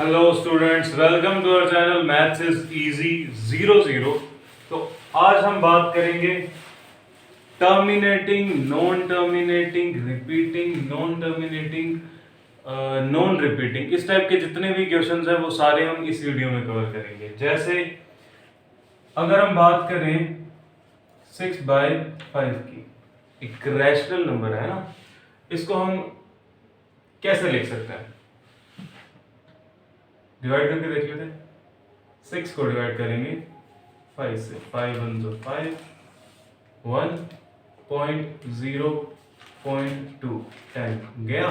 Hello students, welcome to our channel maths is easy 00। तो आज हम बात करेंगे terminating, non terminating, repeating, non terminating, non repeating. इस टाइप के जितने भी क्वेश्चंस हैं वो सारे हम इस वीडियो में कवर करेंगे। जैसे अगर हम बात करें 6/5 की, एक रैशनल नंबर है ना, इसको हम कैसे लिख सकते हैं? डिवाइड करके देख लेते हैं। 6 को डिवाइड करेंगे 5 से, 5 1 जो 5, 1.0.2 10 गया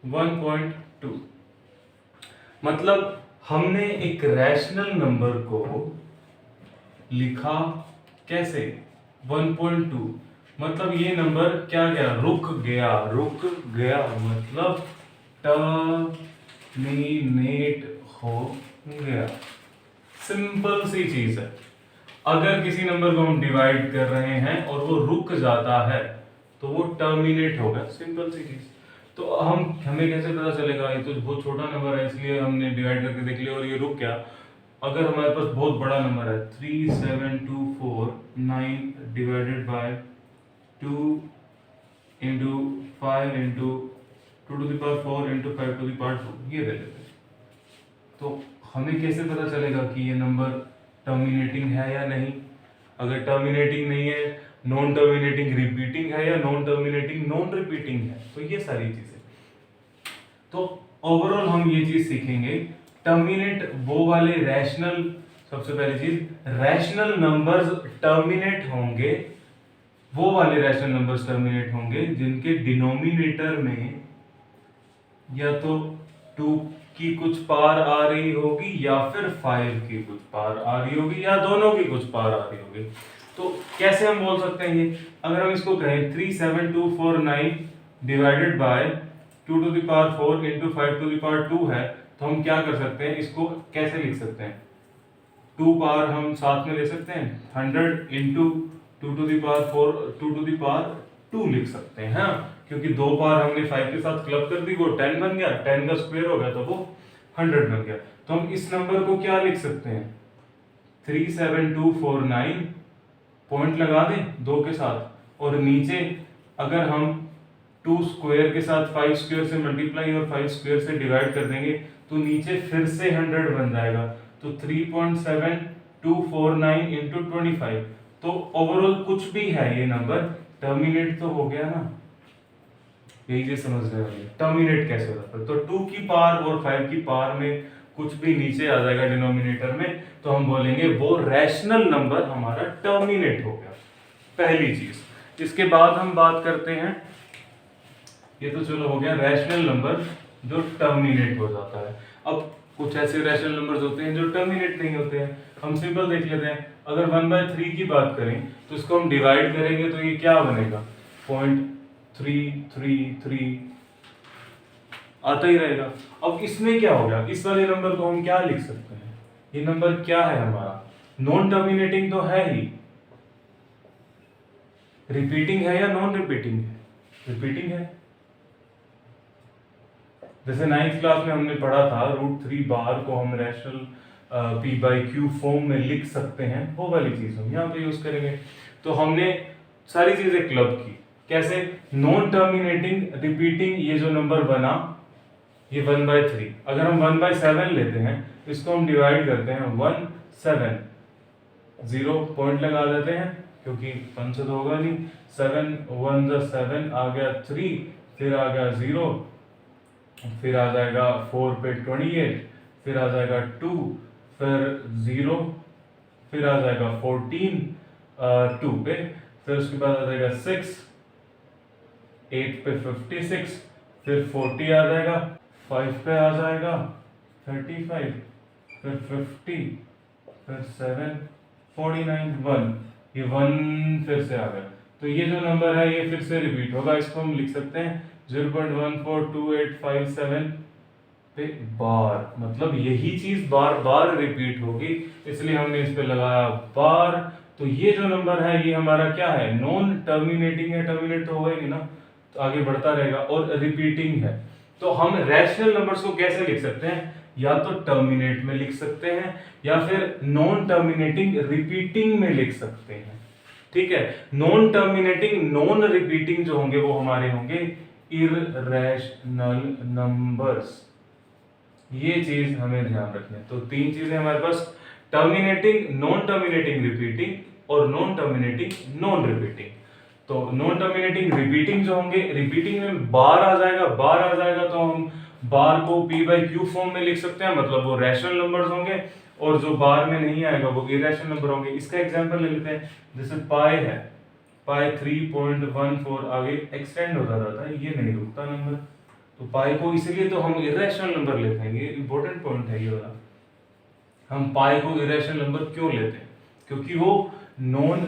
1.2। मतलब हमने एक रैशनल नंबर को लिखा कैसे? 1.2। मतलब ये नंबर क्या गया? रुक गया। रुक गया मतलब टर्मिनेट हो गया। सिंपल सी चीज है। अगर किसी नंबर को हम डिवाइड कर रहे हैं और वो रुक जाता है तो वो टर्मिनेट होगा। सिंपल सी चीज। तो हमें कैसे पता चलेगा? ये तो बहुत छोटा नंबर है इसलिए हमने डिवाइड करके देख लिया और ये रुक गया। अगर हमारे पास बहुत बड़ा नंबर है 37249 divided by 2 into 5 into 2 to the power 4 into 5 to the power 2, ये दे देते हैं। तो हमें कैसे पता चलेगा कि ये नंबर टर्मिनेटिंग है या नहीं? अगर टर्मिनेटिंग नहीं है, नॉन टर्मिनेटिंग रिपीटिंग है या नॉन टर्मिनेटिंग नॉन रिपीटिंग है, तो ये सारी चीजें। तो ओवरऑल हम ये चीज सीखेंगे। टर्मिनेट वो वाले रैशनल, सबसे पहली चीज, रैशनल नंबर्स टर्मिनेट होंगे, वो वाले रैशनल नंबर्स टर्मिनेट होंगे जिनके डिनोमिनेटर में या तो 2 की कुछ पार आ रही होगी या फिर 5 की कुछ पार आ रही होगी या दोनों की कुछ पार आ रही होगी। तो कैसे हम बोल सकते हैं ये? अगर हम इसको कहें 37249 divided by 2 to the power 4 into 5 to the power 2 है, तो हम क्या कर सकते हैं? इसको कैसे लिख सकते हैं? 2 पावर हम साथ में ले सकते हैं, 100 into 2 to the power 4 2 to the power 2 लिख सकते हैं, हाँ? क्योंकि 2 पावर हमने 5 के साथ क्लब कर दी, वो 10 बन गया, 10 का स्क्वायर हो गया तो वो 100 बन गया। तो हम इस नंबर को क्या लिख सकते हैं? 37249 पॉइंट लगा दें 2 के साथ, और नीचे अगर हम 2 स्क्वायर के साथ 5 स्क्वायर से मल्टीप्लाई और 5 स्क्वायर से डिवाइड कर देंगे तो नीचे फिर से 100 बन जाएगा। तो 3.7249 इंटू 25। तो ओवरऑल कुछ भी है ये नंबर, टर्मिनेट तो हो गया ना। यही चीज समझने वाली है, टर्मिनेट कैसे होता है। तो 2 की पावर और 5 की पावर में कुछ भी नीचे आ जाएगा डिनोमिनेटर में, तो हम बोलेंगे वो रैशनल नंबर हमारा टर्मिनेट हो गया। पहली चीज। इसके बाद हम बात करते हैं, ये तो चलो हो गया रैशनल नंबर जो टर्मिनेट हो जाता है। अब कुछ ऐसे रैशनल नंबर्स होते हैं जो टर्मिनेट नहीं होते हैं। हम सिंपल देख लेते हैं। अगर 1/3 की बात करें तो इसको हम डिवाइड करेंगे तो ये क्या बनेगा? 0.333 आता ही रहेगा। अब इसमें क्या हो गया? इस वाले नंबर को हम क्या लिख सकते हैं? ये नंबर क्या है हमारा? नॉन टर्मिनेटिंग तो है ही, रिपीटिंग है या नॉन रिपीटिंग है? रिपीटिंग है। जैसे 9th क्लास में हमने पढ़ा था √3 बार को हम रैशनल p/q फॉर्म में लिख सकते हैं, वो वाली चीज हम यहाँ पे यूज करेंगे। तो हमने सारी चीजें क्लब की। कैसे? नॉन टर्मिनेटिंग रिपीटिंग, ये जो नंबर बना ये 1/3। अगर हम 1/7 लेते हैं, इसको हम डिवाइड करते हैं 1 7, 0 पॉइंट लगा देते हैं क्योंकि 1 से तो होगा नहीं। 7 1 जा 7 आ गया 3, फिर आ गया 0, फिर आ जाएगा 4 पे 28, फिर आ जाएगा 2, फिर 0, फिर आ जाएगा 14 2 पे, फिर उसके बाद आ जाएगा 6, 8 पे 56, फिर 40 आ जाएगा, 5 पे आ जाएगा 35, फिर 50, फिर 7 49 1, ये 1 फिर से आ गया। तो ये जो नंबर है ये फिर से रिपीट होगा। इसको हम लिख सकते हैं 0.142857 पे बार। मतलब यही चीज बार बार रिपीट होगी, इसलिए हमने इस पे लगाया बार। तो ये जो नंबर है ये हमारा क्या है? नॉन टर्मिनेटिंग है। टर्मिनेट तो होगा ही नहीं ना, तो आगे बढ़ता रहेगा, और रिपीटिंग है। तो हम रैशनल नंबर्स को कैसे लिख सकते हैं? या तो टर्मिनेट में लिख सकते हैं या फिर नॉन टर्मिनेटिंग रिपीटिंग में लिख सकते हैं। ठीक है, नॉन टर्मिनेटिंग नॉन रिपीटिंग जो होंगे वो हमारे होंगे इररेशनल नंबर्स। ये चीज हमें ध्यान रखनी है। तो तीन चीजें हमारे पास, टर्मिनेटिंग, नॉन टर्मिनेटिंग रिपीटिंग और नॉन टर्मिनेटिंग नॉन रिपीटिंग। तो नॉन टर्मिनेटिंग रिपीटिंग जो होंगे, रिपीटिंग में बार आ जाएगा तो हम बार को p बाई क्यू फॉर्म में लिख सकते हैं, मतलब वो रैशनल नंबर्स होंगे, और जो बार में नहीं आएगा वो इरेशनल नंबर होंगे। इसका एग्जांपल ले लेते हैं, जैसे पाई है, पाई 3.14 आगे एक्सटेंड होता जाता है, ये नहीं रुकता नंबर, तो पाई को इसीलिए तो हम इरेशनल नंबर लेते हैं। ये इंपॉर्टेंट पॉइंट है ये वाला, हम पाई को इरेशनल नंबर क्यों लेते हैं, क्योंकि वो नॉन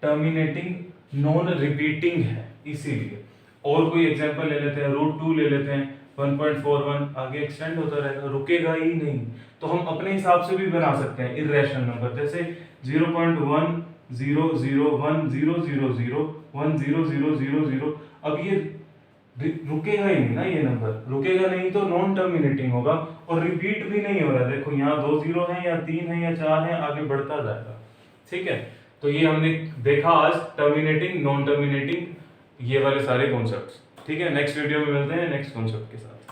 टर्मिनेटिंग नॉन रिपीटिंग है इसीलिए। और कोई एग्जांपल ले लेते हैं, √2 ले लेते हैं, 1.41 आगे एक्सटेंड होता रहेगा, रुकेगा ही नहीं। तो हम अपने हिसाब से भी बना सकते हैं इरेशनल नंबर, जैसे 0.100100010000। अब ये रुकेगा ही नहीं ना, ये नंबर रुकेगा नहीं तो नॉन टर्मिनेटिंग होगा, और रिपीट भी नहीं हो रहा है। देखो यहाँ 2 0 है या 3 है या 4 है, आगे बढ़ता जाएगा। ठीक है, तो ये हमने देखा आज टर्मिनेटिंग नॉन टर्मिनेटिंग ये वाले सारे कॉन्सेप्ट्स। ठीक है, नेक्स्ट वीडियो में मिलते हैं नेक्स्ट कॉन्सेप्ट के साथ।